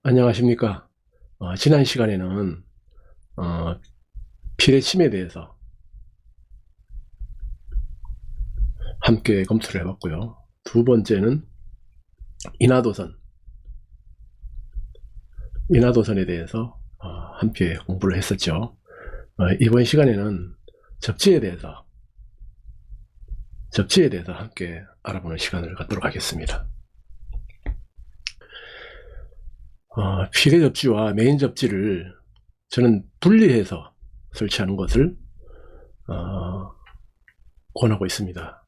안녕하십니까. 지난 시간에는 피레침에 대해서 함께 검토를 해봤고요. 두 번째는 인하도선에 대해서 함께 공부를 했었죠. 이번 시간에는 접지에 대해서 함께 알아보는 시간을 갖도록 하겠습니다. 피레 접지와 메인 접지를 저는 분리해서 설치하는 것을 권하고 있습니다.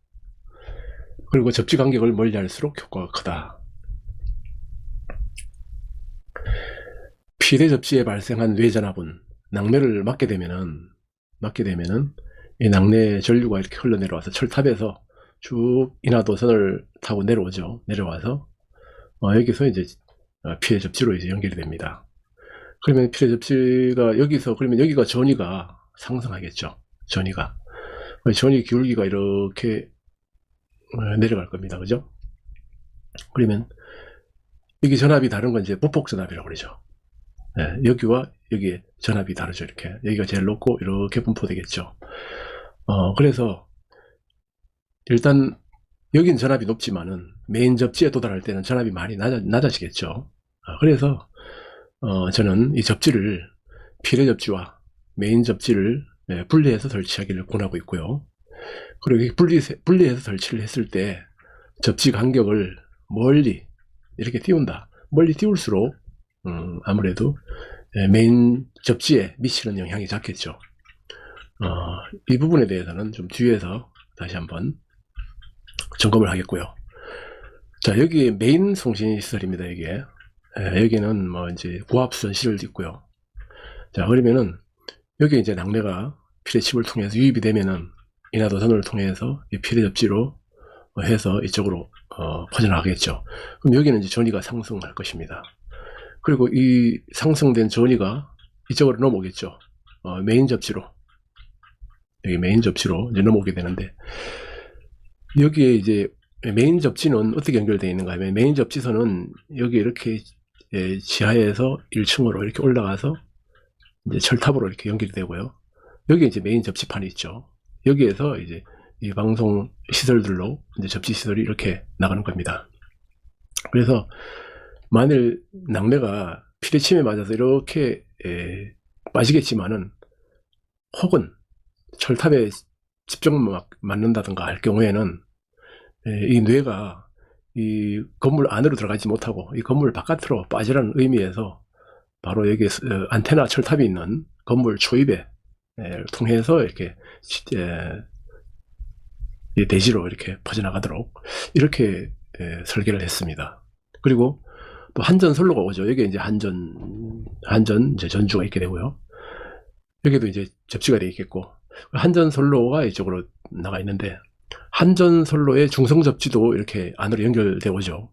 그리고 접지 간격을 멀리 할수록 효과가 크다. 피레 접지에 발생한 뇌전압은 낙뢰를 맞게 되면은 이 낙뢰 전류가 이렇게 흘러내려와서 철탑에서 쭉 인하도선을 타고 내려오죠. 내려와서 여기서 이제 피레 접지로 이제 연결이 됩니다. 그러면 피레 접지가 그러면 여기가 전위가 상승하겠죠. 전위가 기울기가 이렇게 내려갈 겁니다. 그죠? 그러면 여기 전압이 다른 건 이제 보폭 전압이라고 그러죠. 네, 여기와 여기에 전압이 다르죠. 이렇게 여기가 제일 높고 이렇게 분포되겠죠. 그래서 일단 여긴 전압이 높지만은 메인 접지에 도달할 때는 전압이 많이 낮아지겠죠. 그래서 저는 이 접지를 피레 접지와 메인 접지를 분리해서 설치하기를 권하고 있고요. 그리고 분리해서 설치를 했을 때 접지 간격을 멀리 이렇게 띄운다. 멀리 띄울수록 아무래도 메인 접지에 미치는 영향이 작겠죠. 이 부분에 대해서는 좀 뒤에서 다시 한번 점검을 하겠고요. 자, 여기 메인 송신 시설입니다. 여기는 뭐 이제 고압수전 시설도 있고요. 자, 그러면은 여기 이제 낙뢰가 피레칩을 통해서 유입이 되면은 인하도선을 통해서 이 피레 접지로 해서 이쪽으로 퍼져나가겠죠. 그럼 여기는 이제 전위가 상승할 것입니다. 그리고 이 상승된 전위가 이쪽으로 넘어오겠죠. 메인 접지로 여기 메인 접지로 이제 넘어오게 되는데, 여기에 이제 메인 접지는 어떻게 연결되어 있는가 하면, 메인 접지선은 여기 이렇게 지하에서 1층으로 이렇게 올라가서 이제 철탑으로 이렇게 연결이 되고요. 여기 이제 메인 접지판이 있죠. 여기에서 이제 이 방송 시설들로 이제 접지 시설이 이렇게 나가는 겁니다. 그래서 만일 낙뢰가 피레침에 맞아서 이렇게 빠지겠지만은, 혹은 철탑에 집중 맞는다든가 할 경우에는 이 뇌가 이 건물 안으로 들어가지 못하고 이 건물 바깥으로 빠지라는 의미에서 바로 여기 안테나 철탑이 있는 건물 초입에 통해서 이렇게 대지로 이렇게 퍼져나가도록 이렇게 설계를 했습니다. 그리고 또 한전선로가 오죠. 여기 이제 한전 이제 전주가 있게 되고요. 여기도 이제 접지가 되어 있겠고, 한전선로가 이쪽으로 나가 있는데, 한전선로의 중성접지도 이렇게 안으로 연결되어 오죠.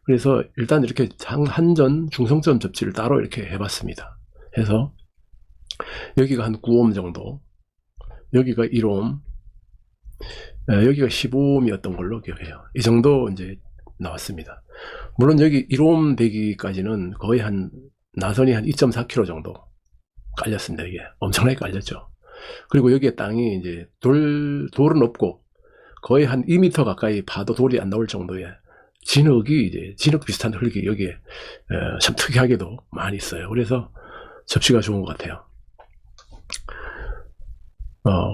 그래서 일단 이렇게 한전 중성점 접지를 따로 이렇게 해봤습니다. 해서 여기가 한 9옴 정도, 여기가 1옴, 여기가 15옴이었던 걸로 기억해요. 이 정도 이제 나왔습니다. 물론 여기 1옴 되기까지는 거의 나선이 한 2.4km 정도 깔렸습니다. 이게 엄청나게 깔렸죠. 그리고 여기에 땅이 이제 돌은 없고 거의 한 2m 가까이 파도 돌이 안 나올 정도의 진흙 비슷한 흙이 여기에 참 특이하게도 많이 있어요. 그래서 접시가 좋은 것 같아요.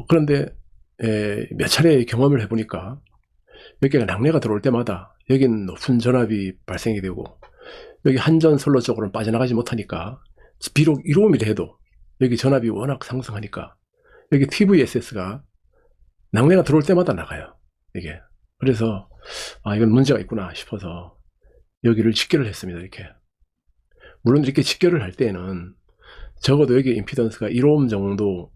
그런데 몇 차례 경험을 해보니까 여기가 낙뢰가 들어올 때마다 여기는 높은 전압이 발생이 되고, 여기 한전선로 쪽으로는 빠져나가지 못하니까, 비록 1옴이라 해도 여기 전압이 워낙 상승하니까 여기 TVSS가 낙뢰가 들어올 때마다 나가요. 이게. 그래서 이건 문제가 있구나 싶어서 여기를 직결을 했습니다. 이렇게. 물론 이렇게 직결을 할 때는 적어도 여기 임피던스가 1옴 정도,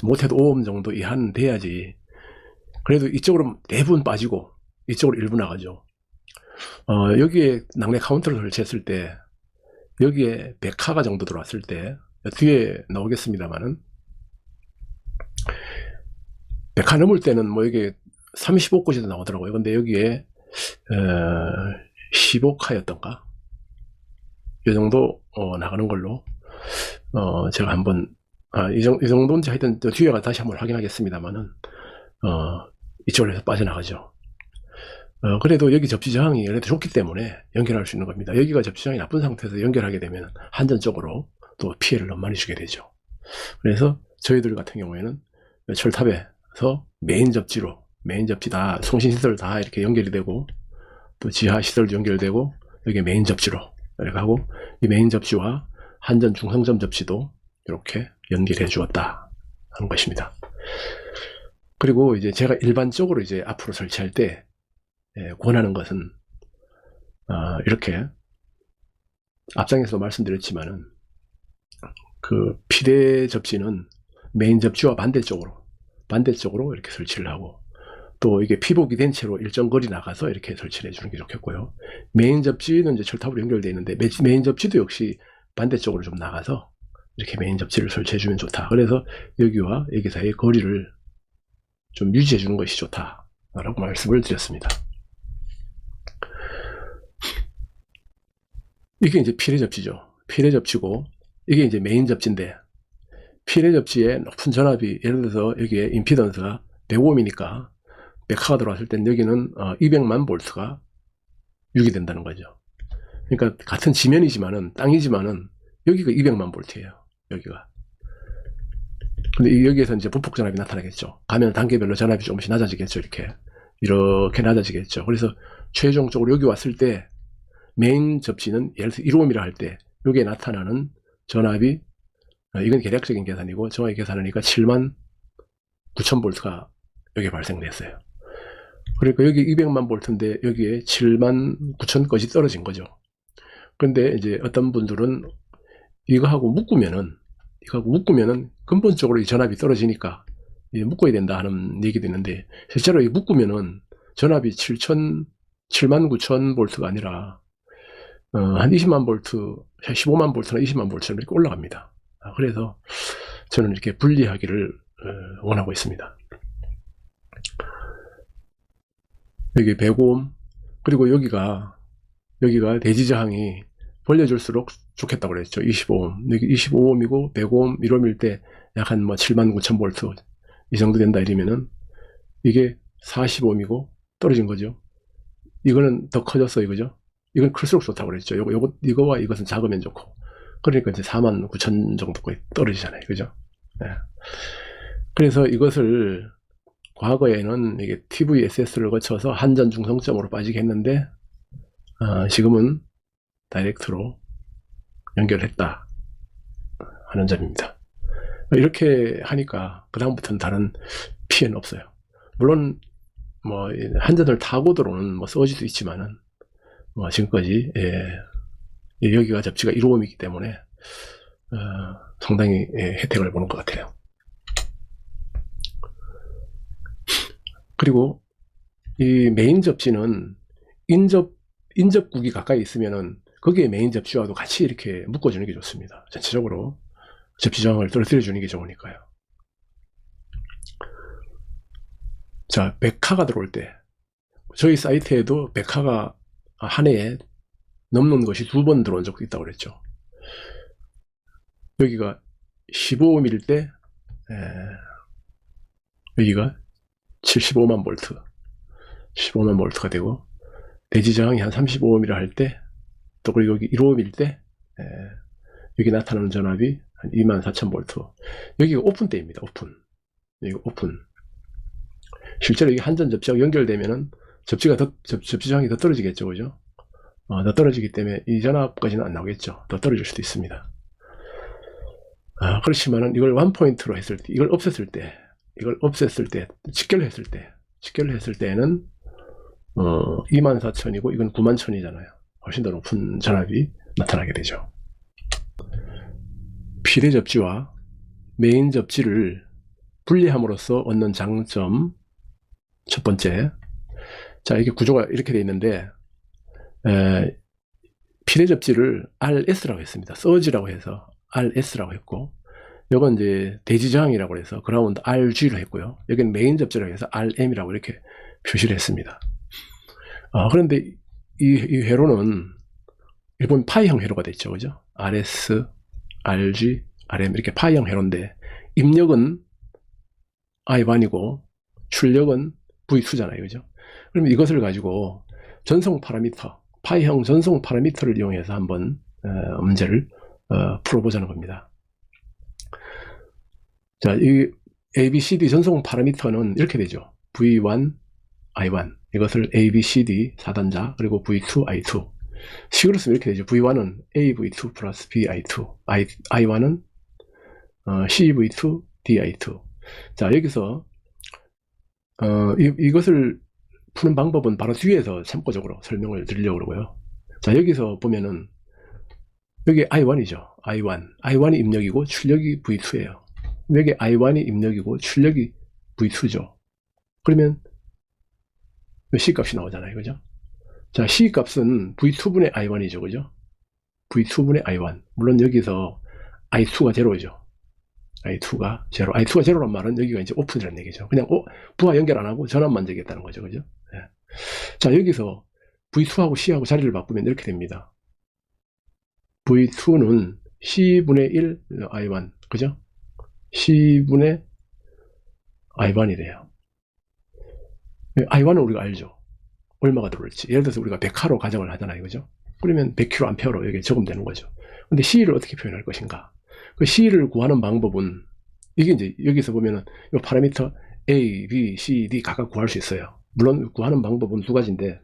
못해도 5옴 정도 이하는 돼야지. 그래도 이쪽으로 대부분 빠지고 이쪽으로 일부 나가죠. 여기에 낙뢰 카운터를 설치했을 때, 여기에 100하가 정도 들어왔을 때, 뒤에 나오겠습니다만은 100하 넘을 때는 뭐 여기 35곳에도 나오더라고요. 근데 여기에 15카였던가 이 정도 나가는 걸로 제가 한번 이 정도인지 하여튼 뒤에 가 다시 한번 확인하겠습니다만은 이쪽으로 해서 빠져나가죠. 그래도 여기 접지 저항이 그래도 좋기 때문에 연결할 수 있는 겁니다. 여기가 접지 저항이 나쁜 상태에서 연결하게 되면 한전 쪽으로 또 피해를 너무 많이 주게 되죠. 그래서 저희들 같은 경우에는 철탑에서 메인 접지 다 송신시설 다 이렇게 연결이 되고 또 지하 시설도 연결되고 여기 메인 접지로 이렇게 하고 이 메인 접지와 한전 중성점 접지도 이렇게 연결해 주었다 하는 것입니다. 그리고 이제 제가 일반적으로 이제 앞으로 설치할 때 권하는 것은 이렇게 앞장에서도 말씀드렸지만은 그 피대 접지는 메인 접지와 반대쪽으로 이렇게 설치를 하고 또 이게 피복이 된 채로 일정 거리 나가서 이렇게 설치를 해주는 게 좋겠고요. 메인 접지는 이제 철탑으로 연결되어 있는데 메인 접지도 역시 반대쪽으로 좀 나가서 이렇게 메인 접지를 설치해주면 좋다. 그래서 여기와 여기 사이의 거리를 좀 유지해주는 것이 좋다라고 말씀을 드렸습니다. 이게 이제 피례 접지죠. 피례 접지고 이게 이제 메인 접지인데 피례 접지에 높은 전압이 예를 들어서 여기에 임피던스가 105mm니까 100화가 들어왔을 땐 여기는 200만 볼트가 유기된다는 거죠. 그러니까 같은 지면이지만은 땅이지만은 여기가 200만 볼트예요. 여기가. 근데 여기에서 이제 부폭 전압이 나타나겠죠. 가면 단계별로 전압이 조금씩 낮아지겠죠. 이렇게 낮아지겠죠. 그래서 최종적으로 여기 왔을 때 메인 접지는 예를 들어서 1호미라 할 때 여기에 나타나는 전압이 이건 계략적인 계산이고 정확히 계산하니까 7만 9천 볼트가 여기에 발생됐어요. 그러니까 여기 200만 볼트인데 여기에 7만 9천까지 떨어진 거죠. 그런데 이제 어떤 분들은 이거하고 묶으면은 근본적으로 이 전압이 떨어지니까 묶어야 된다 하는 얘기도 있는데 실제로 이 묶으면은 전압이 7만 9천 볼트가 아니라 한 20만 볼트, 15만 볼트나 20만 볼트나 이렇게 올라갑니다. 그래서 저는 이렇게 분리하기를 원하고 있습니다. 여기 105옴, 그리고 여기가 대지 저항이 벌려줄수록 좋겠다고 그랬죠. 25옴. 여기 25옴이고 105옴, 1옴일 때 약 한 7만 9천 볼트 이 정도 된다 이러면은 이게 40옴이고 떨어진 거죠. 이거는 더 커졌어 이거죠. 이건 클수록 좋다고 그랬죠. 이거와 이것은 작으면 좋고. 그러니까 이제 4만 9천 정도까지 떨어지잖아요. 그죠? 네. 그래서 이것을 과거에는 이게 TVSS를 거쳐서 한전 중성점으로 빠지게 했는데, 지금은 다이렉트로 연결했다 하는 점입니다. 이렇게 하니까 그다음부터는 다른 피해는 없어요. 물론 뭐 한전을 타고 들어오는 뭐 서지도 있지만은 지금까지 여기가 접지가 1호음이기 때문에 상당히 혜택을 보는 것 같아요. 그리고 이 메인 접지는 인접국이 가까이 있으면은 거기에 메인 접지와도 같이 이렇게 묶어주는 게 좋습니다. 전체적으로 접지 저항을 떨어뜨려 주는 게 좋으니까요. 자, 100화가 들어올 때 저희 사이트에도 100화가 한 해에 넘는 것이 2번 들어온 적도 있다고 그랬죠. 여기가 15mm 때 여기가 75만 볼트 15만 볼트가 되고 대지 저항이 한 35ohm이라 할 때 또 그리고 여기 1ohm일 때 여기 나타나는 전압이 한 24,000 볼트. 여기가 오픈 때입니다. 여기 오픈. 실제로 이게 한전 접지하고 연결되면은 접지 저항이 더 떨어지겠죠, 그죠? 더 떨어지기 때문에 이 전압까지는 안 나오겠죠. 더 떨어질 수도 있습니다. 그렇지만은 이걸 원포인트로 했을 때, 이걸 없앴을 때, 직결을 했을 때는 24,000이고 이건 91,000이잖아요. 훨씬 더 높은 전압이 나타나게 되죠. 피대 접지와 메인 접지를 분리함으로써 얻는 장점 첫 번째. 자, 이게 구조가 이렇게 되어 있는데 피대 접지를 RS라고 했습니다. 서지라고 해서 RS라고 했고, 이건 이제 대지 저항이라고 해서 그라운드 RG로 했고요. 여기는 메인 접지라고 해서 RM이라고 이렇게 표시를 했습니다. 그런데 이 회로는 일본 파이형 회로가 됐죠. 그죠? RS, RG, RM 이렇게 파이형 회로인데 입력은 I1이고 출력은 V2잖아요. 그죠? 그러면 이것을 가지고 전송 파라미터, 파이형 전송 파라미터를 이용해서 한번 문제를 풀어보자는 겁니다. 자, 이 ABCD 전송 파라미터는 이렇게 되죠. V1, I1 이것을 ABCD 4단자 그리고 V2, I2 식으로 쓰면 이렇게 되죠. V1은 AV2 플러스 BI2 I1은 CV2 DI2. 자, 여기서 이것을 푸는 방법은 바로 뒤에서 참고적으로 설명을 드리려고 그러고요. 자, 여기서 보면은 여기 I1이죠. I1이 입력이고 출력이 V2예요. 여기 I1이 입력이고 출력이 V2죠. 그러면 C값이 나오잖아요. 그죠? 자, C값은 V2분의 I1이죠. 그죠? V2분의 I1. 물론 여기서 I2가 제로이죠. I2가 제로. I2가 제로란 말은 여기가 이제 오픈이라는 얘기죠. 그냥 부하 연결 안 하고 전압만 재겠다는 거죠. 그죠? 네. 자, 여기서 V2하고 C하고 자리를 바꾸면 이렇게 됩니다. V2는 C분의 1 I1. 그죠? C분의 I1이래요. I1은 우리가 알죠. 얼마가 들어올지. 예를 들어서 우리가 100화로 가정을 하잖아요. 그죠? 그러면 100kA로 여기 적으면 되는 거죠. 근데 C를 어떻게 표현할 것인가? 그 C를 구하는 방법은 이게 이제 여기서 보면은 이 파라미터 A, B, C, D 각각 구할 수 있어요. 물론 구하는 방법은 두 가지인데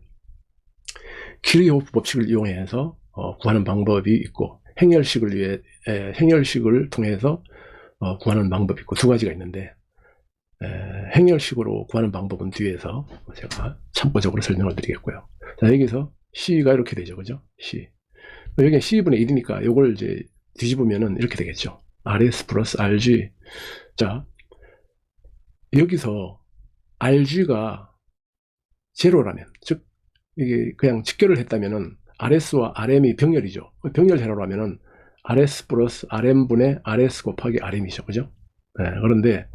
키르호프 법칙을 이용해서 구하는 방법이 있고 행렬식을 통해서 구하는 방법이 있고 두 가지가 있는데 행렬식으로 구하는 방법은 뒤에서 제가 참고적으로 설명을 드리겠고요. 자, 여기서 C가 이렇게 되죠. 그죠? C. 여기는 C분의 1이니까 이걸 이제 뒤집으면은 이렇게 되겠죠. RS 플러스 RG. 자, 여기서 RG가 제로라면, 즉, 이게 그냥 직결을 했다면은 RS와 RM이 병렬이죠. 병렬 제로라면은 RS 플러스 RM분의 RS 곱하기 RM이죠. 그죠? 네, 그런데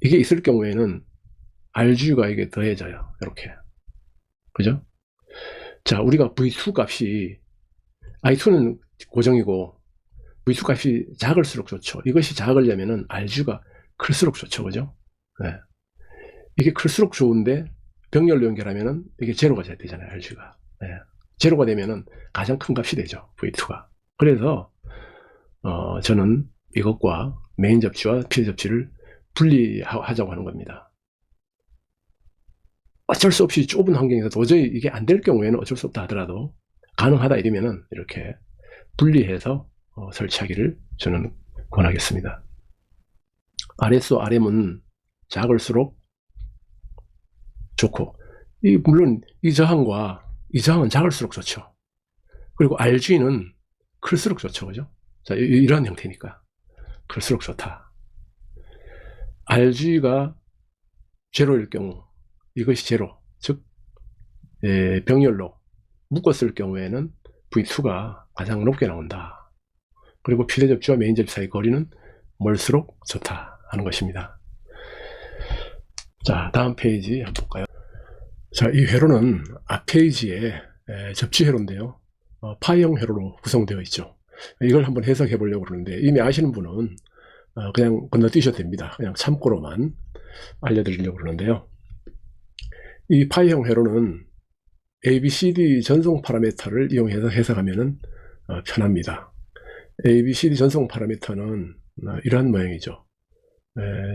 이게 있을 경우에는 RG가 이게 더해져요. 이렇게. 그죠? 자, 우리가 V2 값이, I2는 고정이고, V2 값이 작을수록 좋죠. 이것이 작으려면은 RG가 클수록 좋죠. 그죠? 네. 이게 클수록 좋은데, 병렬로 연결하면은 이게 제로가 돼야 되잖아요. RG가. 네. 제로가 되면은 가장 큰 값이 되죠. V2가. 그래서, 저는 이것과 메인 접지와 필 접지를 분리하자고 하는 겁니다. 어쩔 수 없이 좁은 환경에서 도저히 이게 안 될 경우에는 어쩔 수 없다 하더라도 가능하다 이러면은 이렇게 분리해서 설치하기를 저는 권하겠습니다. RS와 RM은 작을수록 좋고, 물론 이 저항과 이 저항은 작을수록 좋죠. 그리고 RG는 클수록 좋죠. 그죠? 자, 이런 형태니까. 클수록 좋다. RG가 제로일 경우, 이것이 제로, 즉 병렬로 묶었을 경우에는 V2가 가장 높게 나온다. 그리고 필대 접지와 메인 접지 사이 거리는 멀수록 좋다 하는 것입니다. 자, 다음 페이지 한번 볼까요? 자, 이 회로는 앞 페이지에 접지 회로인데요. 파이형 회로로 구성되어 있죠. 이걸 한번 해석해 보려고 그러는데 이미 아시는 분은 그냥 건너뛰셔도 됩니다. 그냥 참고로만 알려드리려고 그러는데요. 이 파이형 회로는 ABCD 전송 파라미터를 이용해서 해석하면 편합니다. ABCD 전송 파라미터는 이러한 모양이죠.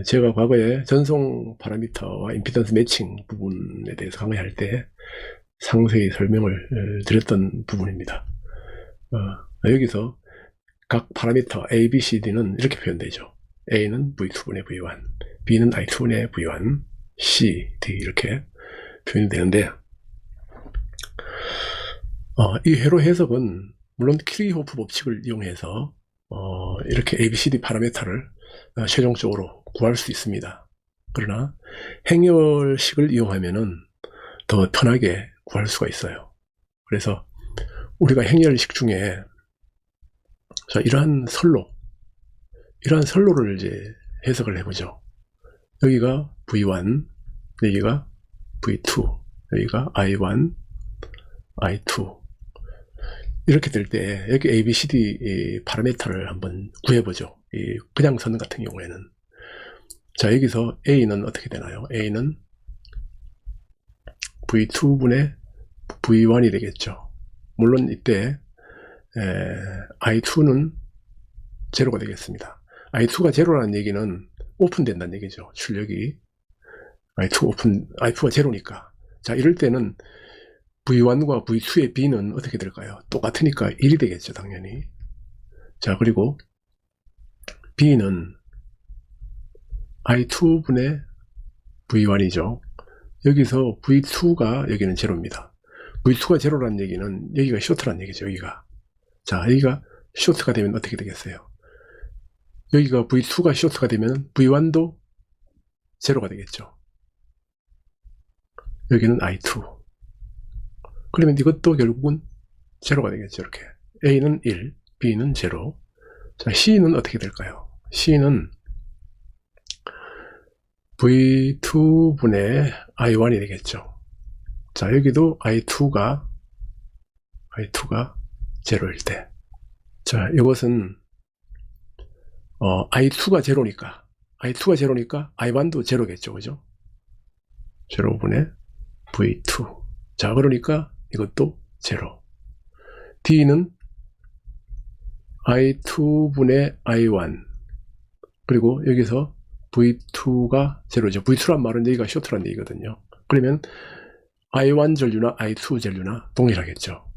제가 과거에 전송 파라미터와 임피던스 매칭 부분에 대해서 강의할 때 상세히 설명을 드렸던 부분입니다. 여기서 각 파라미터 A, B, C, D는 이렇게 표현되죠. A는 V2분의 V1, B는 I2분의 V1, C, D 이렇게 표현이 되는데 이 회로 해석은 물론 키르호프 법칙을 이용해서 이렇게 ABCD 파라미터를 최종적으로 구할 수 있습니다. 그러나 행렬식을 이용하면은 더 편하게 구할 수가 있어요. 그래서 우리가 행렬식 중에 자, 이러한 선로를 이제 해석을 해보죠. 여기가 V1, 여기가 V2, 여기가 I1, I2. 이렇게 될 때 여기 ABCD 파라미터를 한번 구해보죠. 이 그냥 선 같은 경우에는. 자, 여기서 A는 어떻게 되나요? A는 V2분의 V1이 되겠죠. 물론 이때 I2는 제로가 되겠습니다. I2가 제로라는 얘기는 오픈된다는 얘기죠. 출력이 I2가 제로니까. 자, 이럴 때는 V1과 V2의 B는 어떻게 될까요? 똑같으니까 1이 되겠죠, 당연히. 자, 그리고 B는 I2분의 V1이죠. 여기서 V2가 여기는 제로입니다. V2가 제로라는 얘기는 여기가 쇼트라는 얘기죠, 여기가. 자, 여기가 쇼트가 되면 어떻게 되겠어요? 여기가 V2가 쇼트가 되면 V1도 제로가 되겠죠. 여기는 I2. 그러면 이것도 결국은 제로가 되겠죠, 이렇게. A는 1, B는 제로. 자, C는 어떻게 될까요? C는 V2분의 I1이 되겠죠. 자, 여기도 I2가 제로일 때. 자, 이것은 I2가 제로니까 I1도 제로겠죠, 그죠? 제로분의 V2. 자, 그러니까 이것도 제로. D는 I2분의 I1. 그리고 여기서 V2가 제로죠. V2란 말은 여기가 쇼트란 얘기거든요. 그러면 I1 전류나 I2 전류나 동일하겠죠.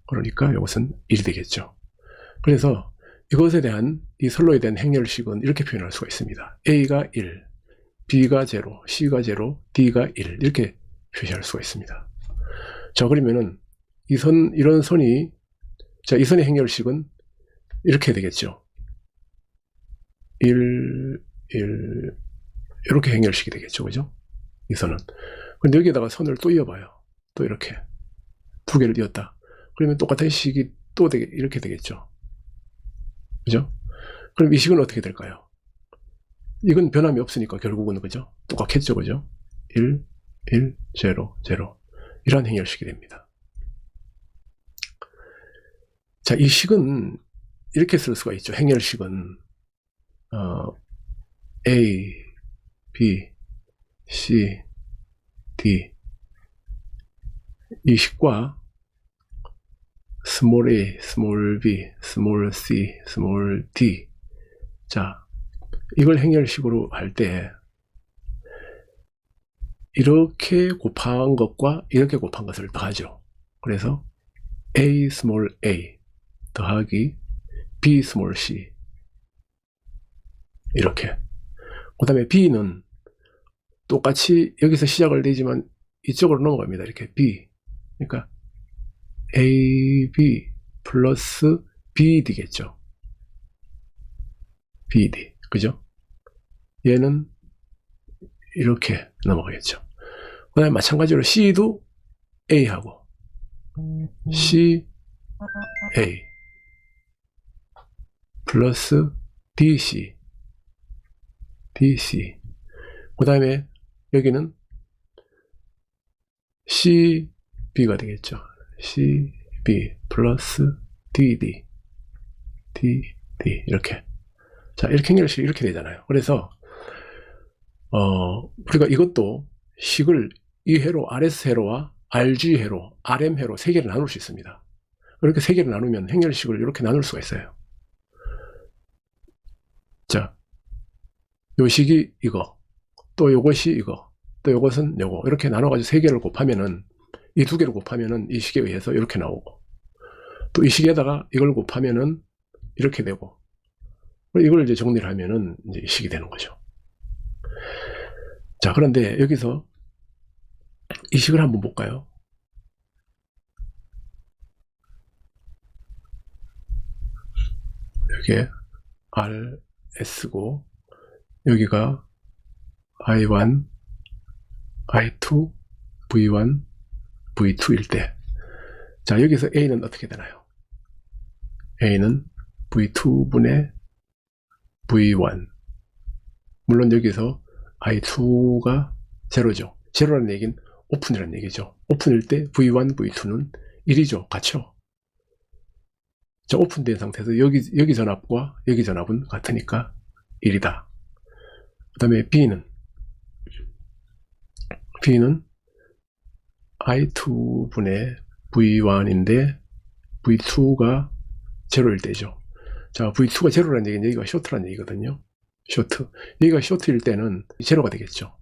그러니까 이것은 1이 되겠죠. 그래서 이것에 대한 이 선로에 대한 행렬식은 이렇게 표현할 수가 있습니다. A가 1, B가 제로, C가 제로, D가 1 이렇게 표시할 수가 있습니다. 자, 그러면은 이런 선이, 자, 이 선의 행렬식은 이렇게 되겠죠. 1, 1 이렇게 행렬식이 되겠죠, 그죠? 이 선은. 근데 여기에다가 선을 또 이어봐요. 또 이렇게 두 개를 이었다. 그러면 똑같은 식이 또 이렇게 되겠죠, 그죠? 그럼 이 식은 어떻게 될까요? 이건 변함이 없으니까 결국은, 그죠? 똑같겠죠, 그죠? 1, 1, 0, 0 이러한 행렬식이 됩니다. 자, 이 식은 이렇게 쓸 수가 있죠. 행렬식은 A, B, C, D 이 식과 small a, small b, small c, small d. 자, 이걸 행렬식으로 할 때 이렇게 곱한 것과 이렇게 곱한 것을 더하죠. 그래서 a small a 더하기 b small c 이렇게. 그 다음에 b는 똑같이 여기서 시작을 되지만 이쪽으로 넘어갑니다. 이렇게 b. 그러니까 AB 플러스 BD겠죠. BD. 그죠? 얘는 이렇게 넘어가겠죠. 그 다음에 마찬가지로 C도 A하고 C, A 플러스 DC DC. 그 다음에 여기는 CB가 되겠죠. CB 플러스 DD DD 이렇게. 자, 이렇게 행렬식이 이렇게 되잖아요. 그래서 우리가 이것도 식을 이 회로 RS 회로와 RG 회로, RM 회로 세 개를 나눌 수 있습니다. 이렇게 세 개를 나누면 행렬식을 이렇게 나눌 수가 있어요. 자, 요 식이 이거, 또 요것이 이거, 또 요것은 요거 이렇게 나눠가지고 세 개를 곱하면은 이 두 개를 곱하면은 이 식에 의해서 이렇게 나오고, 또 이 식에다가 이걸 곱하면은 이렇게 되고, 이걸 이제 정리를 하면은 이제 이 식이 되는 거죠. 자, 그런데 여기서 이 식을 한번 볼까요? 여기에 RS고 여기가 I1, I2, V1, V2일 때, 자, 여기서 A는 어떻게 되나요? A는 V2분의 V1. 물론 여기서 I2가 제로죠. 제로라는 얘기는 오픈이라는 얘기죠. 오픈일 때 V1, V2는 1이죠. 같죠? 자, 오픈된 상태에서 여기 전압과 여기 전압은 같으니까 1이다. 그 다음에 B는 I2분의 V1인데 V2가 0일 때죠. 자, V2가 0라는 얘기는 여기가 쇼트라는 얘기거든요. 쇼트. 여기가 쇼트일 때는 0가 되겠죠.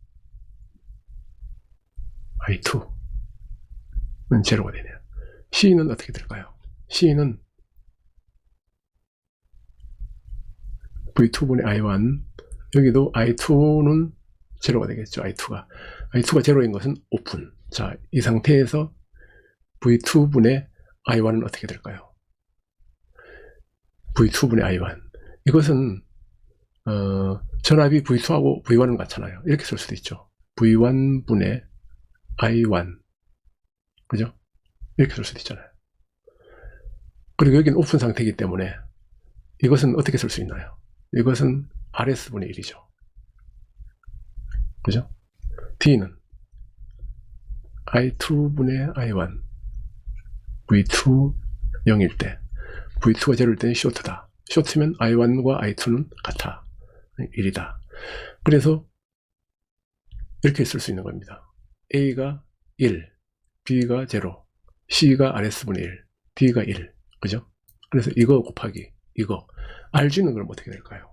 I2는 0가 되네요. C는 어떻게 될까요? C는 V2분의 I1, 여기도 I2는 0가 되겠죠. I2가 0인 것은 오픈. 자, 이 상태에서 V2분의 I1은 어떻게 될까요? V2분의 I1. 이것은 전압이 V2하고 V1은 같잖아요. 이렇게 쓸 수도 있죠. V1분의 I1. 그죠? 이렇게 쓸 수도 있잖아요. 그리고 여기는 오픈 상태이기 때문에 이것은 어떻게 쓸 수 있나요? 이것은 RS분의 1이죠. 그죠? D는 I2분의 I1 V2 0일 때 V2가 0일 때는 쇼트다. 쇼트면 I1과 I2는 같아. 1이다. 그래서 이렇게 쓸 수 있는 겁니다. A가 1, B가 0, C가 RS분의 1, D가 1. 그죠? 그래서 이거 곱하기 이거. RG는 그럼 어떻게 될까요?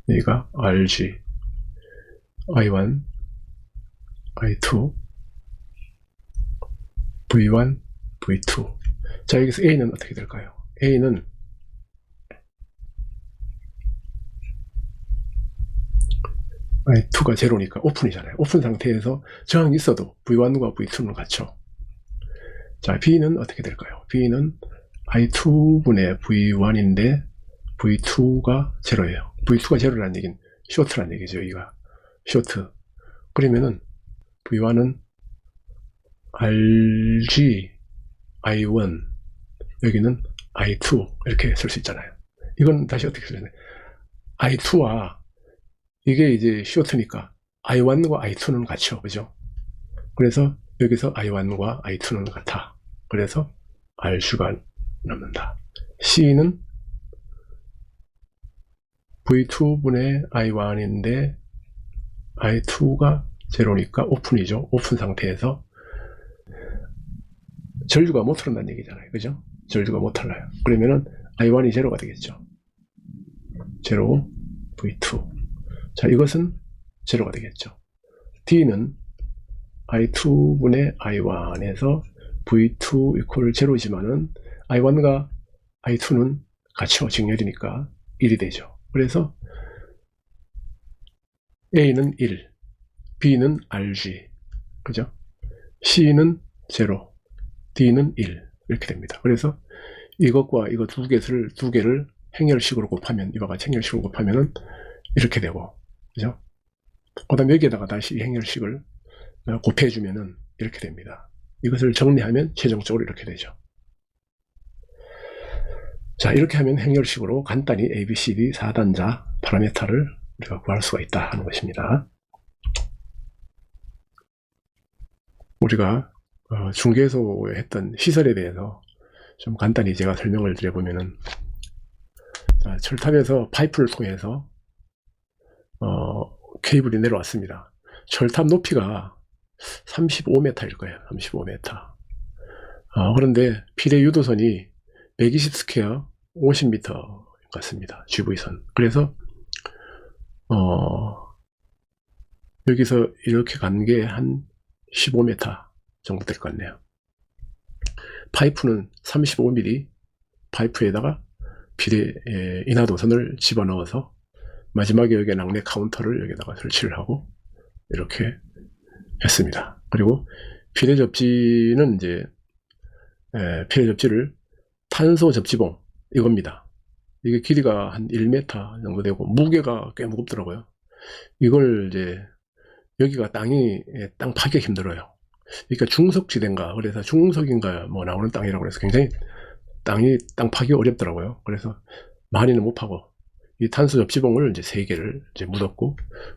여기가 RG I1 I2 V1 V2. 자, 여기서 A는 어떻게 될까요? A는 I2가 0니까 오픈이잖아요. 오픈 상태에서 저항이 있어도 V1과 V2는 같죠. 자, B는 어떻게 될까요? B는 I2분의 V1인데 V2가 0예요. V2가 0라는 얘기는 쇼트라는 얘기죠. 여기가 쇼트. 그러면은 V1은 RG I1, 여기는 I2 이렇게 쓸 수 있잖아요. 이건 다시 어떻게 쓰냐면 I2와 이게 이제 쇼트니까 I1과 I2는 같죠. 그죠? 그래서 여기서 I1과 I2는 같아. 그래서 RG가 남는다. C는 V2분의 I1인데 I2가 0니까 오픈이죠. 오픈 상태에서 전류가 못 흐른다는 얘기잖아요. 그죠? 전류가 못 흘러요. 그러면은 I1이 0가 되겠죠. 0, V2. 자, 이것은 0가 되겠죠. D는 I2분의 I1에서 V2 이퀄 0이지만은 I1과 I2는 같이 직렬이니까 1이 되죠. 그래서 A는 1, B는 RG, 그죠? C는 0, D는 1 이렇게 됩니다. 그래서 이것과 이거 두 개를 행렬식으로 곱하면, 이와 같이 행렬식으로 곱하면은 이렇게 되고, 그죠? 그 다음에 여기에다가 다시 이 행렬식을 곱해주면은 이렇게 됩니다. 이것을 정리하면 최종적으로 이렇게 되죠. 자, 이렇게 하면 행렬식으로 간단히 ABCD 4단자 파라메타를 우리가 구할 수가 있다 하는 것입니다. 우리가 중개소에 했던 시설에 대해서 좀 간단히 제가 설명을 드려보면은, 자, 철탑에서 파이프를 통해서 케이블이 내려왔습니다. 철탑 높이가 35m일 거예요. 35m. 그런데 필의 유도선이 120 스퀘어 50m 같습니다. GV선. 그래서 여기서 이렇게 간 게 한 15m 정도 될 것 같네요. 파이프는 35mm 파이프에다가 필의 인하도선을 집어넣어서 마지막에 여기 낙뢰 카운터를 여기다가 설치를 하고 이렇게 했습니다. 그리고 필의 접지는 이제 필의 접지를 탄소 접지봉 이겁니다. 이게 길이가 한 1m 정도 되고 무게가 꽤 무겁더라고요. 이걸 이제 여기가 땅 파기가 힘들어요. 그러니까 중석지대인가, 그래서 중석인가 뭐 나오는 땅이라고 해서 굉장히 땅 파기 어렵더라고요. 그래서 많이는 못 파고 이 탄소 접지봉을 이제 3개를 이제 묻었고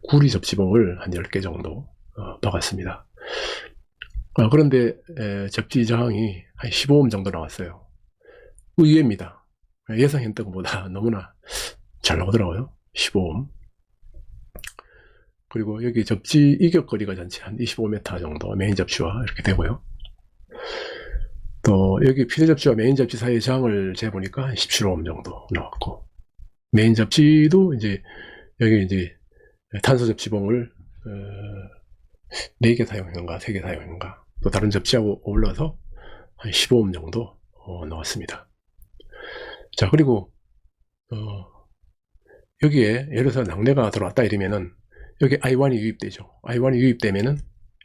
구리 접지봉을 한 10개 정도 박았습니다. 그런데 접지 저항이 한 15옴 정도 나왔어요. 의외입니다. 예상했던 것보다 너무나 잘 나오더라고요. 15옴. 그리고 여기 접지 이격거리가 전체 한 25m 정도 메인 접지와 이렇게 되고요. 또 여기 피대 접지와 메인 접지 사이의 저항을 재보니까 한 17옴 정도 나왔고, 메인 접지도 이제 여기 이제 탄소 접지봉을 4개 사용했는가 3개 사용했는가 또 다른 접지하고 어울러서 한 15옴 정도 나왔습니다. 자, 그리고 여기에 예를 들어서 낙뢰가 들어왔다 이러면은 여기 I1이 유입되죠. I1이 유입되면은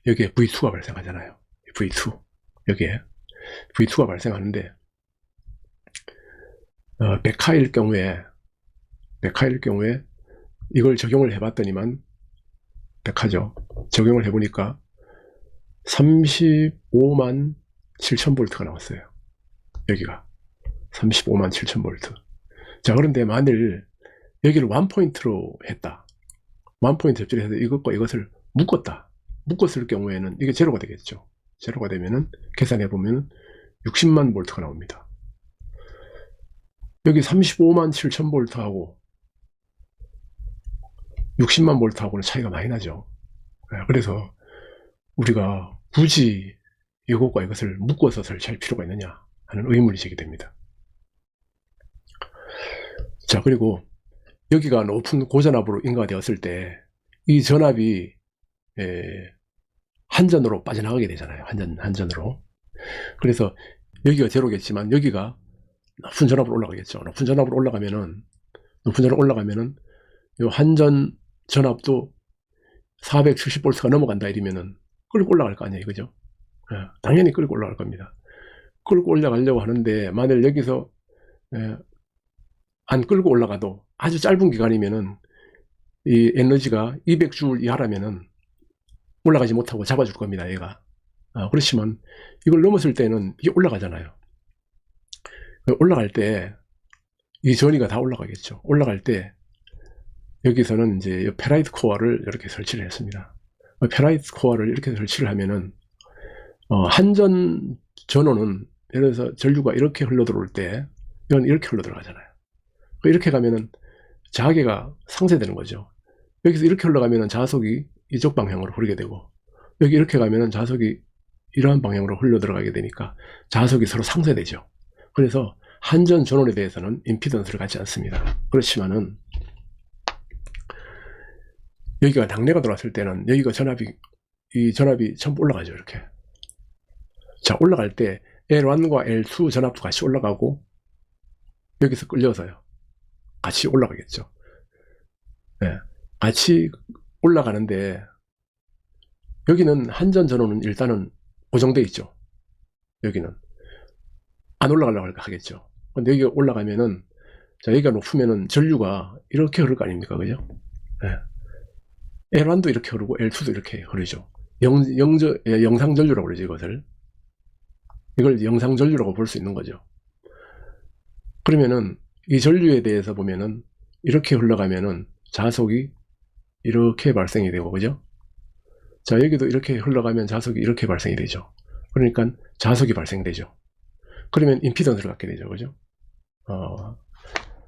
여기에 V2가 발생하잖아요. V2 여기에 V2가 발생하는데 백하일 경우에 이걸 적용을 해봤더니만 백하죠. 적용을 해보니까 35만 7천 볼트가 나왔어요. 여기가 35만 7천 볼트. 자, 그런데 만일 여기를 원포인트로 했다. 원포인트 접지를 해서 이것과 이것을 묶었을 경우에는 이게 제로가 되겠죠. 제로가 되면은 계산해보면 60만 볼트가 나옵니다. 여기 35만 7천 볼트하고 60만 볼트하고는 차이가 많이 나죠. 그래서 우리가 굳이 이것과 이것을 묶어서 설치할 필요가 있느냐 하는 의문이 제기됩니다. 자, 그리고 여기가 높은 고전압으로 인가되었을 때 이 전압이 한전으로 빠져나가게 되잖아요. 한전으로. 그래서 여기가 제로겠지만 여기가 높은 전압으로 올라가겠죠. 높은 전압으로 올라가면은 이 한전 전압도 470V가 넘어간다 이러면은 끌고 올라갈 거 아니에요. 그죠? 당연히 끌고 올라갈 겁니다. 끌고 올라가려고 하는데 만일 여기서 안 끌고 올라가도 아주 짧은 기간이면은 이 에너지가 200줄 이하라면은 올라가지 못하고 잡아줄 겁니다. 얘가. 그렇지만 이걸 넘었을 때는 이게 올라가잖아요. 올라갈 때 이 전위가 다 올라가겠죠. 올라갈 때 여기서는 이제 페라이트 코어를 이렇게 설치를 했습니다. 페라이트 코어를 이렇게 설치를 하면은 한전 전원은 예를 들어서 전류가 이렇게 흘러 들어올 때 이건 이렇게 흘러 들어가잖아요. 이렇게 가면은 자계가 상쇄되는 거죠. 여기서 이렇게 흘러가면은 자석이 이쪽 방향으로 흐르게 되고 여기 이렇게 가면은 자석이 이러한 방향으로 흘러 들어가게 되니까 자석이 서로 상쇄되죠. 그래서 한전 전원에 대해서는 임피던스를 갖지 않습니다. 그렇지만은 여기가 낙뢰가 들어왔을 때는 여기가 이 전압이 전부 올라가죠. 이렇게. 자, 올라갈 때 L1과 L2 전압도 같이 올라가고 여기서 끌려서요. 같이 올라가겠죠. 네, 같이 올라가는데 여기는 한전 전원은 일단은 고정되어 있죠. 여기는 안 올라가려고 하겠죠. 근데 여기가 올라가면은 자, 여기가 높으면은 전류가 이렇게 흐를 거 아닙니까? 그죠? 네. L1도 이렇게 흐르고 L2도 이렇게 흐르죠. 영상전류라고 그러죠. 이걸 영상전류라고 볼 수 있는 거죠. 그러면은 이 전류에 대해서 보면은 이렇게 흘러가면은 자석이 이렇게 발생이 되고, 그죠? 자, 여기도 이렇게 흘러가면 자석이 이렇게 발생이 되죠. 그러니까 자석이 발생되죠. 그러면 임피던스를 갖게 되죠. 그죠?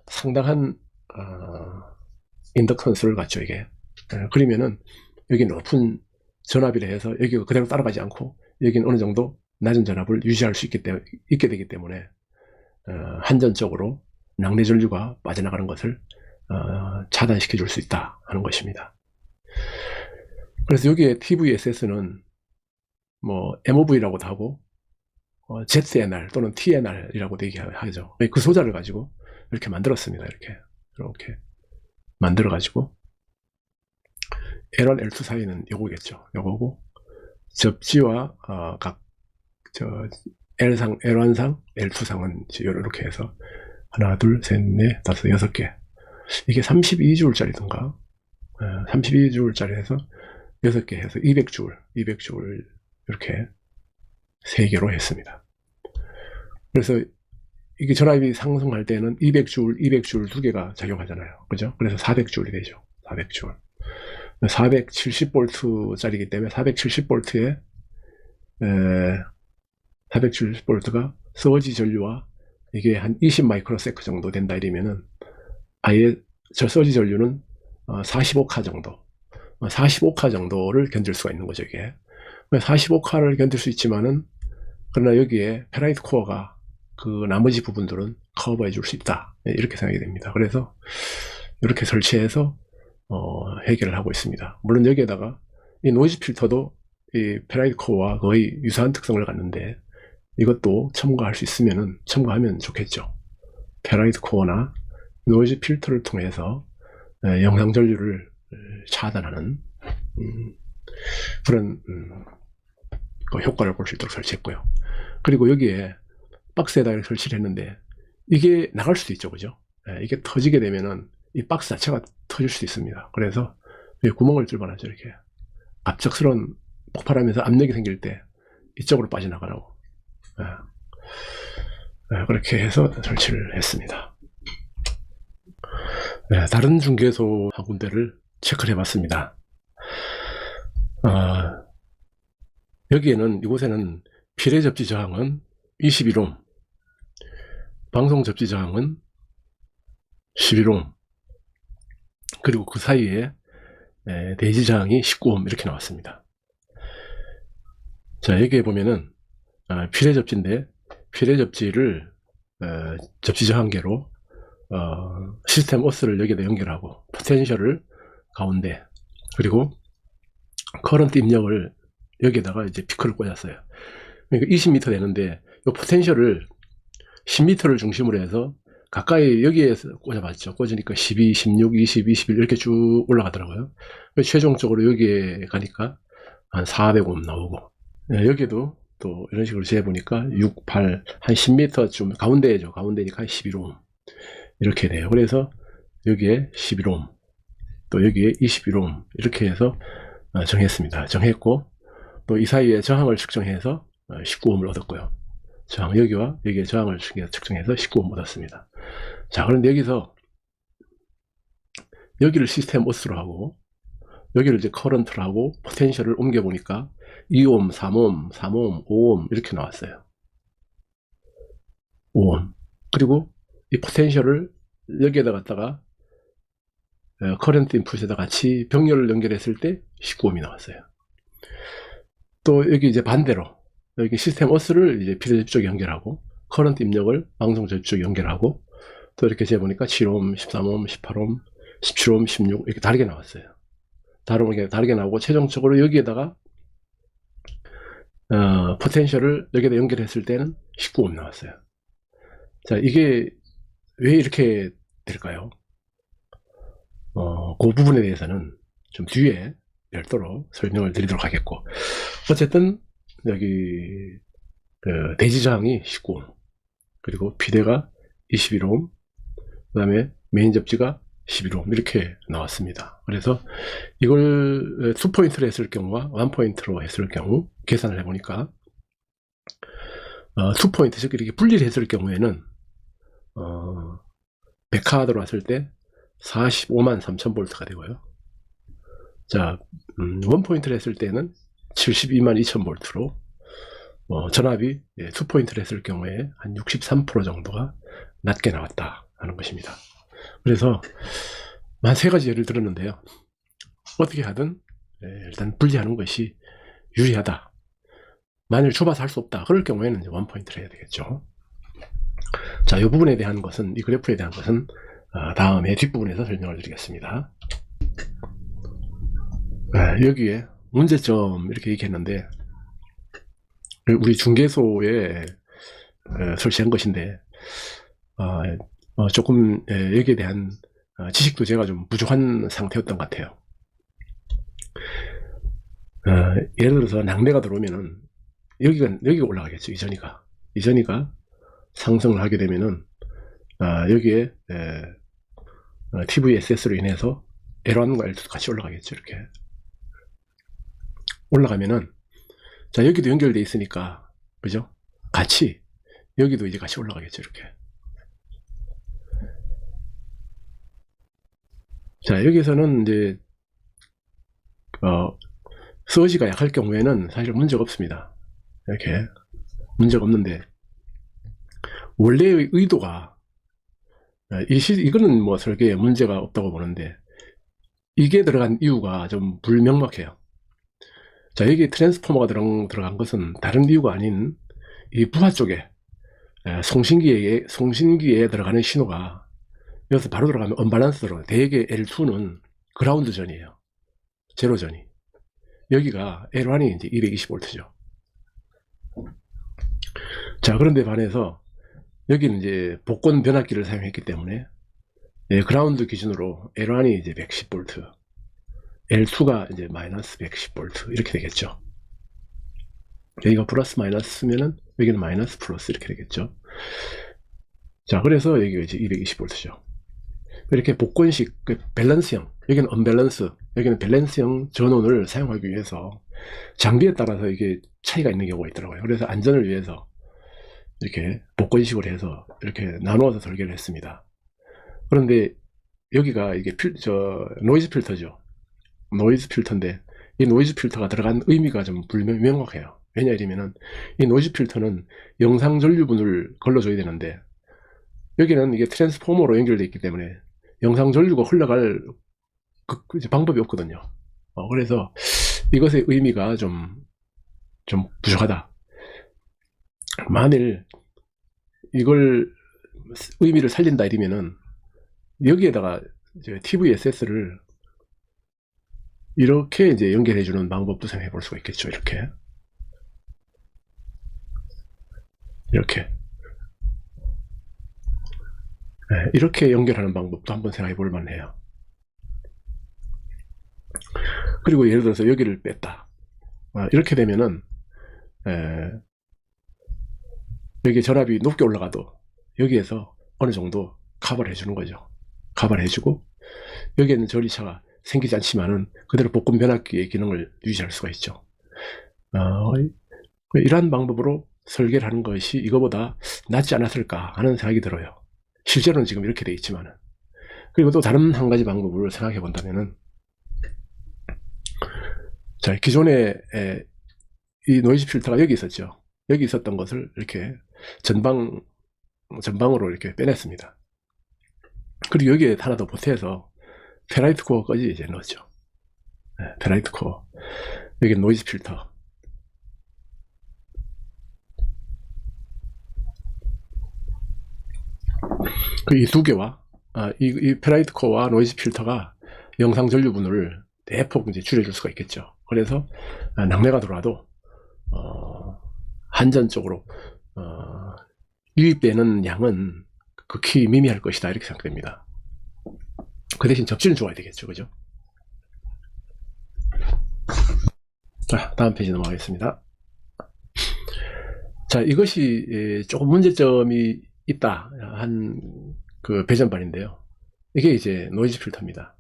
상당한 인덕턴스를 갖죠, 이게. 그러면은 여기 높은 전압이라 해서 여기가 그대로 따라가지 않고 여기는 어느 정도 낮은 전압을 유지할 수 있게 되기 때문에 한전 쪽으로 낙뢰 전류가 빠져나가는 것을 차단시켜 줄 수 있다 하는 것입니다. 그래서 여기에 TVSS는 뭐 MOV라고도 하고 ZNR 또는 TNR이라고도 얘기하죠. 그 소자를 가지고 이렇게 만들었습니다. 이렇게 만들어 가지고 L1, L2 사이는 요거겠죠. 요거고 접지와 각 L1상, L2상은 이렇게 해서 하나, 둘, 셋, 넷, 다섯, 6개. 이게 32줄짜리던가 32줄짜리 해서 6개 해서 200줄 이렇게 3개로 했습니다. 그래서 이게 전압이 상승할 때는 200줄 2개가 작용하잖아요. 그죠? 그래서 400줄이 되죠. 400줄. 470V 짜리이기 때문에 470V에 470V가 서지 전류와 이게 한 20 마이크로세컨 정도 된다 이러면은 아예 저 서지 전류는 45카 정도 45카 정도를 견딜 수가 있는 거죠. 이게 45카를 견딜 수 있지만은 그러나 여기에 페라이트 코어가 그 나머지 부분들은 커버해 줄 수 있다 이렇게 생각이 됩니다. 그래서 이렇게 설치해서 해결을 하고 있습니다. 물론 여기에다가 이 노이즈 필터도 이 페라이트 코어와 거의 유사한 특성을 갖는데 이것도 첨가할 수 있으면은 첨가하면 좋겠죠. 페라이트 코어나 노이즈 필터를 통해서 영상 전류를 차단하는 그런 효과를 볼 수 있도록 설치했고요. 그리고 여기에 박스에다 이렇게 설치를 했는데 이게 나갈 수도 있죠, 그죠? 이게 터지게 되면은 이 박스 자체가 터질 수도 있습니다. 그래서 여기 구멍을 뚫어놨죠. 이렇게 갑작스러운 폭발하면서 압력이 생길 때 이쪽으로 빠져나가라고 그렇게 해서 설치를 했습니다. 다른 중개소 한 군데를 체크를 해봤습니다. 여기에는 이곳에는 필해 접지 저항은 21옴, 방송 접지 저항은 11옴, 그리고 그 사이에 대지 저항이 19옴 이렇게 나왔습니다. 자, 여기에 보면은 필해 접지인데 필해 접지를 접지 저항계로 시스템 오스를 여기다 연결하고 포텐셜을 가운데 그리고 커런트 입력을 여기에다가 이제 피크를 꽂았어요. 그러니까 20m 되는데 이 포텐셜을 10m를 중심으로 해서 가까이 여기에서 꽂아봤죠. 꽂으니까 12, 16, 20, 21 이렇게 쭉 올라가더라고요. 최종적으로 여기에 가니까 한 400옴 나오고 여기도 또 이런 식으로 재보니까 6, 8, 한 10m쯤 가운데죠. 가운데니까 한 11옴 이렇게 돼요. 그래서 여기에 11옴 또 여기에 21옴 이렇게 해서 정했습니다. 정했고 또 이 사이에 저항을 측정해서 19옴을 얻었고요. 저항 여기와 여기에 저항을 측정해서 19옴 얻었습니다. 자, 그런데 여기서 여기를 시스템 오스로 하고 여기를 이제 커런트로 하고 포텐셜을 옮겨 보니까 2옴, 3옴, 3옴, 5옴 이렇게 나왔어요. 5옴. 그리고 이 포텐셜을 여기에다 갖다가 커런트 인풋에다 같이 병렬을 연결했을 때 19옴이 나왔어요. 또 여기 이제 반대로 여기 시스템 오스를 이제 필해 접지 쪽에 연결하고 커런트 입력을 방송 접지 쪽에 연결하고 또 이렇게 재보니까 7옴, 13옴, 18옴, 17옴, 16 이렇게 다르게 나왔어요. 다르게 나오고 최종적으로 여기에다가 포텐셜을 여기에다 연결했을 때는 19옴 나왔어요. 자, 이게 왜 이렇게 될까요? 그 부분에 대해서는 좀 뒤에 별도로 설명을 드리도록 하겠고 어쨌든 여기 대지 저항이 19옴 그리고 비대가 21옴 그 다음에 메인 접지가 11옴 이렇게 나왔습니다. 그래서 이걸 2포인트로 했을 경우와 1포인트로 했을 경우 계산을 해보니까 2포인트 즉 이렇게 분리를 했을 경우에는 100카 들어왔을 때 45만 3,000V가 되고요. 자, 1포인트를 했을 때는 72만 2,000V로 전압이 2포인트를 했을 경우에 한 63% 정도가 낮게 나왔다 하는 것입니다. 그래서 한 세 가지 예를 들었는데요. 어떻게 하든 일단 분리하는 것이 유리하다. 만일 좁아서 할 수 없다. 그럴 경우에는 1포인트를 해야 되겠죠. 자, 이 부분에 대한 것은 이 그래프에 대한 것은 다음에 뒷부분에서 설명을 드리겠습니다. 여기에 문제점 이렇게 얘기했는데 우리 중개소에 설치한 것인데 조금 여기에 대한 지식도 제가 좀 부족한 상태였던 것 같아요. 예를 들어서 낙뢰가 들어오면은 여기가 올라가겠죠. 이 전이가 상승을 하게 되면은 여기에 TVSS로 인해서 L1과 L2도 같이 올라가겠죠. 이렇게 올라가면은 자, 여기도 연결돼 있으니까 그죠? 같이 여기도 이제 같이 올라가겠죠. 이렇게. 자, 여기서는 이제 서지가 약할 경우에는 사실 문제가 없습니다. 이렇게 문제가 없는데, 원래의 의도가, 이거는 뭐 설계에 문제가 없다고 보는데, 이게 들어간 이유가 좀 불명확해요. 자, 여기 트랜스포머가 들어간 것은 다른 이유가 아닌 이 부하 쪽에 송신기에 들어가는 신호가 여기서 바로 들어가면 언밸런스 들어가요. 대개 L2는 그라운드 전이에요. 제로 전이. 여기가 L1이 이제 220V죠. 자, 그런데 반해서 여기는 이제 복권 변압기를 사용했기 때문에 그라운드 기준으로 L1이 이제 110V, L2가 이제 마이너스 110V 이렇게 되겠죠. 여기가 플러스 마이너스면은 여기는 마이너스 플러스 이렇게 되겠죠. 자, 그래서 여기가 이제 220V죠. 이렇게 복권식 밸런스형, 여기는 언밸런스, 여기는 밸런스형 전원을 사용하기 위해서 장비에 따라서 이게 차이가 있는 경우가 있더라고요. 그래서 안전을 위해서 이렇게 복권식으로 해서 이렇게 나누어서 설계를 했습니다. 그런데 여기가 이게 노이즈 필터죠. 노이즈 필터인데 이 노이즈 필터가 들어간 의미가 좀 불명확해요. 왜냐 이러면은 이 노이즈 필터는 영상 전류분을 걸러줘야 되는데 여기는 이게 트랜스포머로 연결되어 있기 때문에 영상 전류가 흘러갈 방법이 없거든요. 그래서 이것의 의미가 좀 부족하다. 만일 이걸 의미를 살린다 이러면은 여기에다가 TVSS를 이렇게 이제 연결해주는 방법도 생각해 볼 수가 있겠죠. 이렇게 연결하는 방법도 한번 생각해 볼 만해요. 그리고 예를 들어서 여기를 뺐다. 이렇게 되면은 여기 전압이 높게 올라가도 여기에서 어느 정도 커버를 해주는 거죠. 커버를 해주고 여기에는 전리차가 생기지 않지만은 그대로 복권 변압기의 기능을 유지할 수가 있죠. 이러한 방법으로 설계를 하는 것이 이거보다 낫지 않았을까 하는 생각이 들어요. 실제로는 지금 이렇게 돼 있지만은. 그리고 또 다른 한 가지 방법을 생각해 본다면은, 자, 기존에 이 노이즈 필터가 여기 있었죠. 여기 있었던 것을 이렇게 전방으로 이렇게 빼냈습니다. 그리고 여기에 하나 더 보태서 페라이트 코어까지 이제 넣었죠. 페라이트 코어. 여기 노이즈 필터. 이 두 개와 이 페라이트 코어와 노이즈 필터가 영상 전류분을 대폭 이제 줄여줄 수가 있겠죠. 그래서 낙뢰가 들어와도 한전적으로 유입되는 양은 극히 미미할 것이다 이렇게 생각됩니다. 그 대신 접지는 좋아야 되겠죠, 그죠? 자, 다음 페이지 넘어가겠습니다. 자, 이것이 조금 문제점이 있다 한 그 배전반인데요. 이게 이제 노이즈 필터입니다.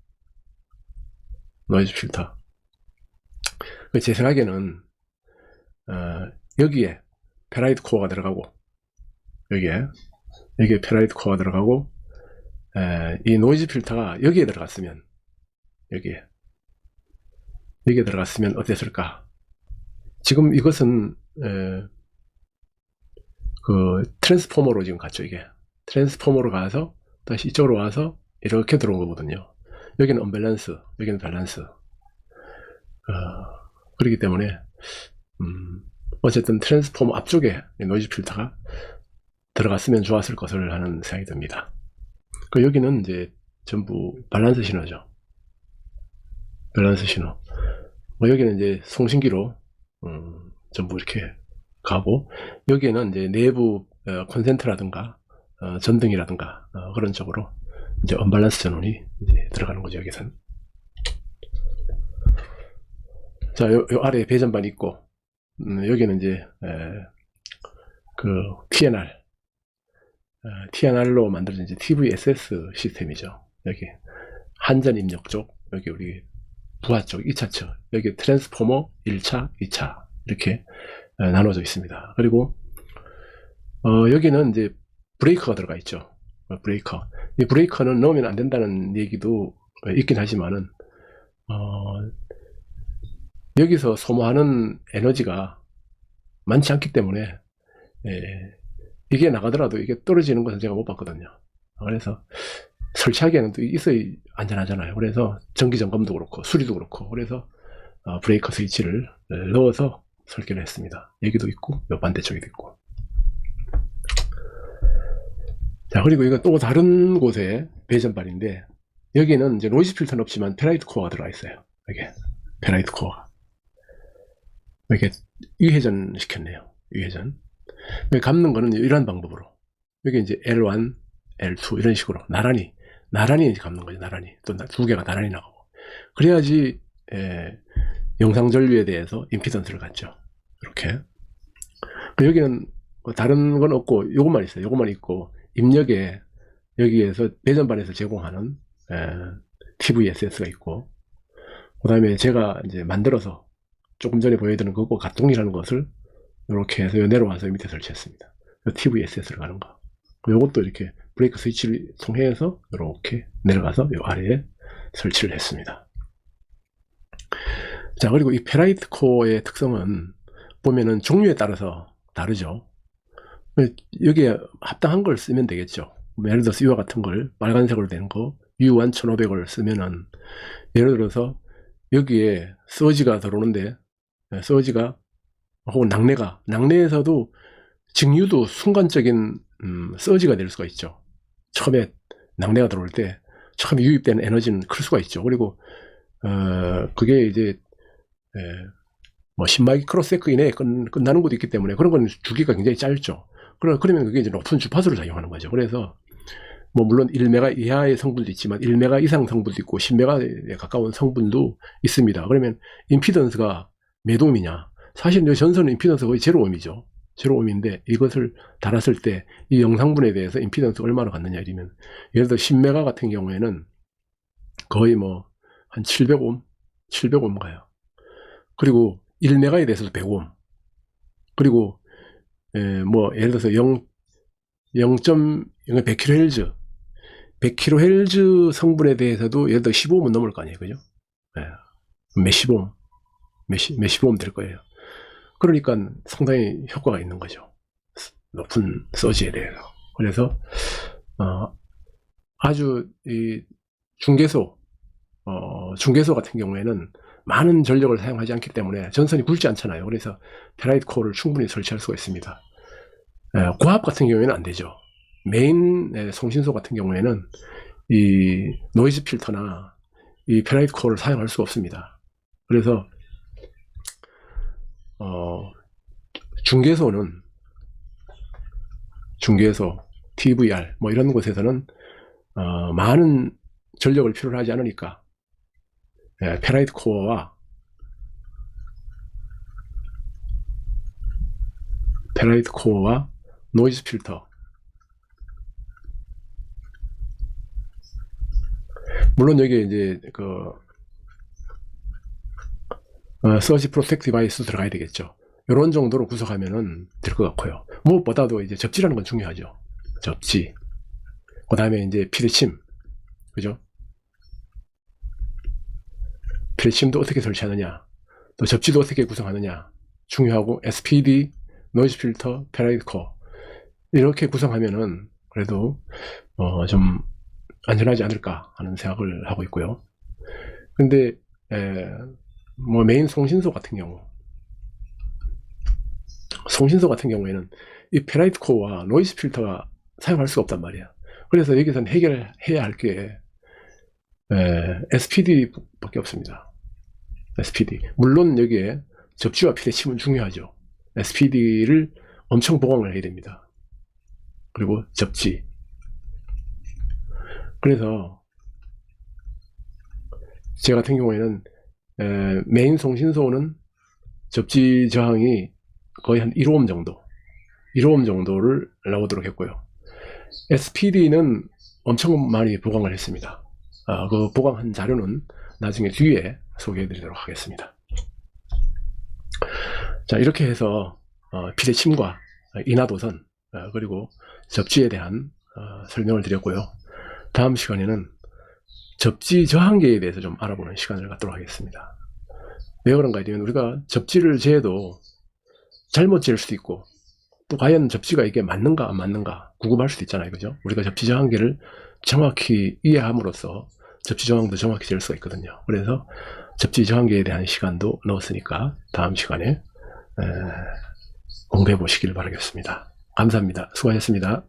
노이즈 필터. 제 생각에는 여기에 페라이트 코어가 들어가고 여기에 페라이트 코어가 들어가고 이 노이즈 필터가 여기에 들어갔으면 여기에 들어갔으면 어땠을까? 지금 이것은 그 트랜스포머로 지금 갔죠. 이게 트랜스포머로 가서 다시 이쪽으로 와서 이렇게 들어온 거거든요. 여기는 언밸런스, 여기는 밸런스. 그렇기 때문에 어쨌든 트랜스포머 앞쪽에 노이즈 필터가 들어갔으면 좋았을 것을 하는 생각이 듭니다. 그 여기는 이제 전부 밸런스 신호죠. 밸런스 신호. 여기는 이제 송신기로 전부 이렇게 가고, 여기에는 이제 내부 콘센트라든가 전등이라든가 그런 쪽으로 이제 언밸런스 전원이 이제 들어가는 거죠. 여기선. 자, 요 아래에 배전반이 있고, 여기는 이제 그 TNR로 만들어진 이제 TVSS 시스템이죠. 여기 한전 입력 쪽, 여기 우리 부하 쪽 2차처, 여기 트랜스포머 1차, 2차 이렇게 나눠져 있습니다. 그리고 여기는 이제 브레이커가 들어가 있죠. 브레이커. 이 브레이커는 넣으면 안 된다는 얘기도 있긴 하지만은 여기서 소모하는 에너지가 많지 않기 때문에 이게 나가더라도 이게 떨어지는 것은 제가 못 봤거든요. 그래서 설치하기에는 또 있어야 안전하잖아요. 그래서 정기 점검도 그렇고 수리도 그렇고, 그래서 브레이커 스위치를 넣어서 설계를 했습니다. 여기도 있고 요 반대쪽에도 있고. 자, 그리고 이거 또 다른 곳에 배전반인데, 여기는 이제 노이즈 필터는 없지만 페라이트 코어가 들어가 있어요. 이게 페라이트 코어가 이렇게 위회전 시켰네요. 위회전. 감는 거는 이런 방법으로, 여기 이제 L1, L2 이런 식으로 나란히 감는 거죠. 나란히. 또 두 개가 나란히 나가고. 그래야지 영상 전류에 대해서 임피던스를 갖죠. 이렇게. 여기는 뭐 다른 건 없고 이것만 있어요. 이것만 있고, 입력에 여기에서 배전반에서 제공하는 TVSS가 있고, 그 다음에 제가 이제 만들어서 조금 전에 보여드린 거고 가동이라는 것을 이렇게 해서 내려와서 밑에 설치했습니다. TVSS를 가는 거. 이것도 이렇게 브레이크 스위치를 통해서 이렇게 내려가서 이 아래에 설치를 했습니다. 자, 그리고 이 페라이트 코어의 특성은 보면은 종류에 따라서 다르죠. 여기에 합당한 걸 쓰면 되겠죠. 예를 들어서 이와 같은 걸 빨간색으로 된 거 U1 1500을 쓰면은, 예를 들어서 여기에 서지가 들어오는데, 서지가 혹은 낙내에서도 직류도 순간적인 서지가 될 수가 있죠. 처음에 낙내가 들어올 때 처음에 유입되는 에너지는 클 수가 있죠. 그리고 그게 이제 뭐 10마이크로세컨 이내에 끝나는 것도 있기 때문에 그런 건 주기가 굉장히 짧죠. 그러면 그게 이제 높은 주파수를 작용하는 거죠. 그래서 뭐 물론 1메가 이하의 성분도 있지만 1메가 이상 성분도 있고 10메가에 가까운 성분도 있습니다. 그러면 임피던스가 몇 옴이냐? 사실 이 전선은 임피던스가 거의 제로옴이죠. 제로옴인데 이것을 달았을 때 이 영상분에 대해서 임피던스가 얼마나 갖느냐 이러면, 예를 들어 10메가 같은 경우에는 거의 뭐 한 700옴 가요. 그리고 1메가에 대해서도 100옴. 그리고 뭐 예를 들어서 100kHz 100kHz 성분에 대해서도 예를 들어 15옴은 넘을 거 아니에요. 그죠? 몇십 옴 될 거예요. 그러니까 상당히 효과가 있는 거죠. 높은 서지에 대해서. 그래서 아주 이 중계소 같은 경우에는 많은 전력을 사용하지 않기 때문에 전선이 굵지 않잖아요. 그래서 페라이트 코어를 충분히 설치할 수가 있습니다. 고압 같은 경우에는 안 되죠. 메인 송신소 같은 경우에는 이 노이즈 필터나 이 페라이트 코어를 사용할 수가 없습니다. 그래서 중계소, TVR 뭐 이런 곳에서는 많은 전력을 필요로 하지 않으니까 페라이트 코어와 노이즈 필터, 물론 여기에 이제 서지 프로텍트 디바이스 들어가야 되겠죠. 이런 정도로 구성하면은 될 것 같고요. 무엇보다도 이제 접지라는 건 중요하죠. 접지. 그 다음에 이제 피대침. 그죠? 피대침도 어떻게 설치하느냐, 또 접지도 어떻게 구성하느냐 중요하고, SPD, 노이즈 필터, 페라이트 코어 이렇게 구성하면은 그래도 좀 안전하지 않을까 하는 생각을 하고 있고요. 근데 뭐 메인 송신소 같은 경우에는 이 페라이트 코어와 노이즈 필터가 사용할 수가 없단 말이야. 그래서 여기서는 해결해야 할 게 SPD 밖에 없습니다. SPD. 물론 여기에 접지와 피대침은 중요하죠. SPD를 엄청 보강을 해야 됩니다. 그리고 접지. 그래서 제 같은 경우에는 메인 송신소는 접지 저항이 거의 한 1옴 정도를 나오도록 했고요. SPD는 엄청 많이 보강을 했습니다. 그 보강한 자료는 나중에 뒤에 소개해 드리도록 하겠습니다. 자, 이렇게 해서 피대침과 인하도선 그리고 접지에 대한 설명을 드렸고요. 다음 시간에는 접지 저항계에 대해서 좀 알아보는 시간을 갖도록 하겠습니다. 왜 그런가 하면 우리가 접지를 재도 잘못 잴 수도 있고, 또 과연 접지가 이게 맞는가 안 맞는가 궁금할 수도 있잖아요. 그죠? 우리가 접지 저항계를 정확히 이해함으로써 접지 저항도 정확히 잴 수가 있거든요. 그래서 접지 저항계에 대한 시간도 넣었으니까 다음 시간에 공부해 보시길 바라겠습니다. 감사합니다. 수고하셨습니다.